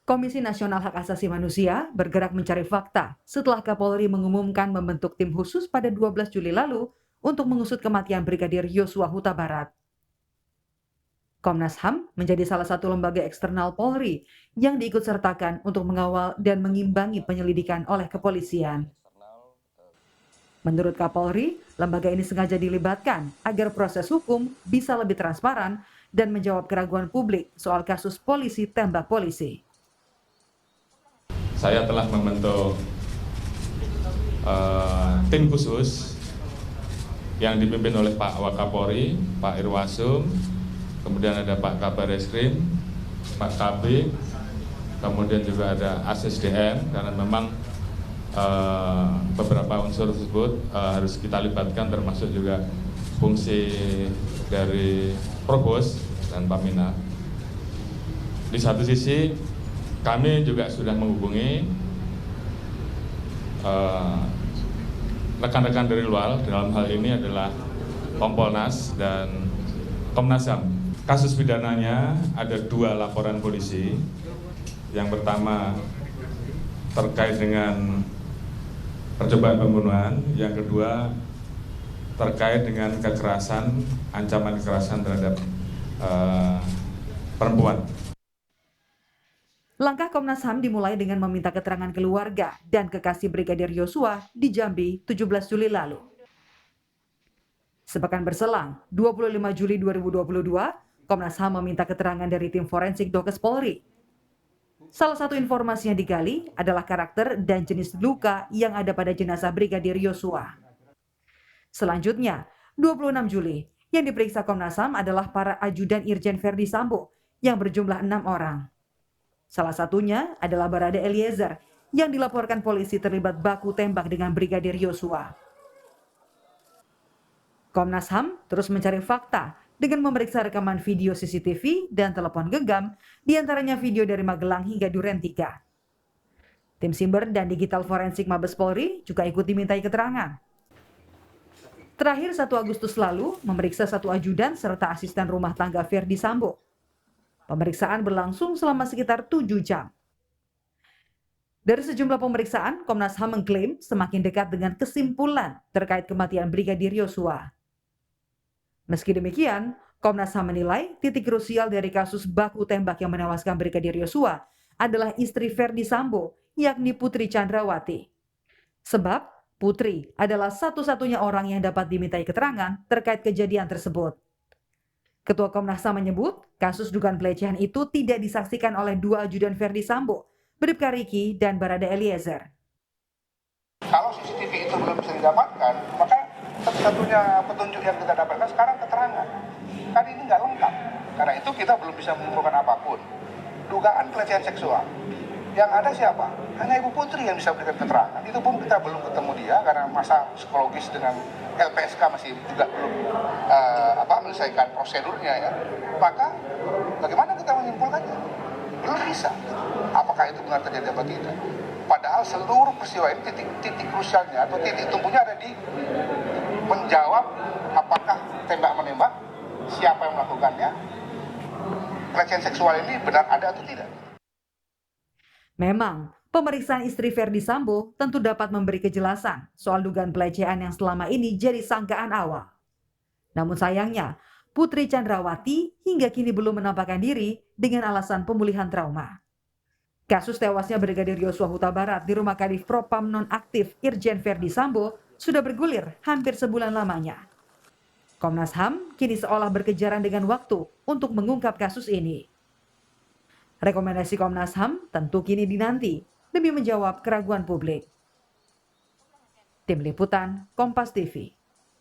Komisi Nasional Hak Asasi Manusia bergerak mencari fakta setelah Kapolri mengumumkan membentuk tim khusus pada 12 Juli lalu untuk mengusut kematian Brigadir Yosua Huta Barat. Komnas HAM menjadi salah satu lembaga eksternal Polri yang diikutsertakan untuk mengawal dan mengimbangi penyelidikan oleh kepolisian. Menurut Kapolri, lembaga ini sengaja dilibatkan agar proses hukum bisa lebih transparan dan menjawab keraguan publik soal kasus polisi tembak polisi. Saya telah membentuk tim khusus yang dipimpin oleh Pak Wakapolri, Pak Irwasum, kemudian ada Pak Kabar Eskrim, Pak KB, kemudian juga ada ASSDM, karena memang beberapa unsur tersebut harus kita libatkan, termasuk juga fungsi dari Provos dan Pamina. Di satu sisi kami juga sudah menghubungi rekan-rekan dari luar, dalam hal ini adalah Kompolnas dan Komnas HAM. Kasus pidananya ada 2 laporan polisi. Yang pertama terkait dengan percobaan pembunuhan, yang kedua terkait dengan kekerasan, ancaman kekerasan terhadap perempuan. Langkah Komnas HAM dimulai dengan meminta keterangan keluarga dan kekasih Brigadir Yosua di Jambi 17 Juli lalu. Sepekan berselang, 25 Juli 2022, Komnas HAM meminta keterangan dari tim forensik Dokes Polri. Salah satu informasi yang digali adalah karakter dan jenis luka yang ada pada jenazah Brigadir Yosua. Selanjutnya, 26 Juli, yang diperiksa Komnas HAM adalah para ajudan Irjen Verdi Sambo yang berjumlah 6 orang. Salah satunya adalah Barada Eliezer yang dilaporkan polisi terlibat baku tembak dengan Brigadir Yosua. Komnas HAM terus mencari fakta dengan memeriksa rekaman video CCTV dan telepon genggam, diantaranya video dari Magelang hingga Duren 3. Tim Siber dan Digital Forensik Mabes Polri juga ikut dimintai keterangan. Terakhir 1 Agustus lalu memeriksa 1 ajudan serta asisten rumah tangga Verdi Sambo. Pemeriksaan berlangsung selama sekitar 7 jam. Dari sejumlah pemeriksaan, Komnas HAM mengklaim semakin dekat dengan kesimpulan terkait kematian Brigadir Yosua. Meski demikian, Komnas HAM menilai titik krusial dari kasus baku tembak yang menewaskan Brigadir Yosua adalah istri Verdi Sambo, yakni Putri Chandrawati. Sebab Putri adalah satu-satunya orang yang dapat dimintai keterangan terkait kejadian tersebut. Ketua Komnas HAM menyebut, kasus dugaan pelecehan itu tidak disaksikan oleh 2 ajudan Verdi Sambo, Bribka Riki dan Barada Eliezer. Kalau CCTV itu belum bisa didapatkan, maka satu-satunya petunjuk yang kita dapatkan sekarang keterangan. Kan ini nggak lengkap, karena itu kita belum bisa menyimpulkan apapun. Dugaan pelecehan seksual. Yang ada siapa? Hanya Ibu Putri yang bisa berikan keterangan. Itu pun kita belum ketemu dia karena masa psikologis dengan LPSK masih juga belum menyelesaikan prosedurnya ya. Maka bagaimana kita menyimpulkannya? Belum bisa. Apakah itu benar terjadi atau tidak? Padahal seluruh peristiwa ini titik krusialnya atau titik tumbuhnya ada di menjawab apakah tembak menembak, siapa yang melakukannya, pelecehan seksual ini benar ada atau tidak. Memang, pemeriksaan istri Verdi Sambo tentu dapat memberi kejelasan soal dugaan pelecehan yang selama ini jadi sangkaan awal. Namun sayangnya, Putri Chandrawati hingga kini belum menampakkan diri dengan alasan pemulihan trauma. Kasus tewasnya Brigadir Yosua Huta Barat di rumah Kadif Propam nonaktif Irjen Verdi Sambo sudah bergulir hampir sebulan lamanya. Komnas HAM kini seolah berkejaran dengan waktu untuk mengungkap kasus ini. Rekomendasi Komnas HAM tentu kini dinanti demi menjawab keraguan publik. Tim Liputan, Kompas TV.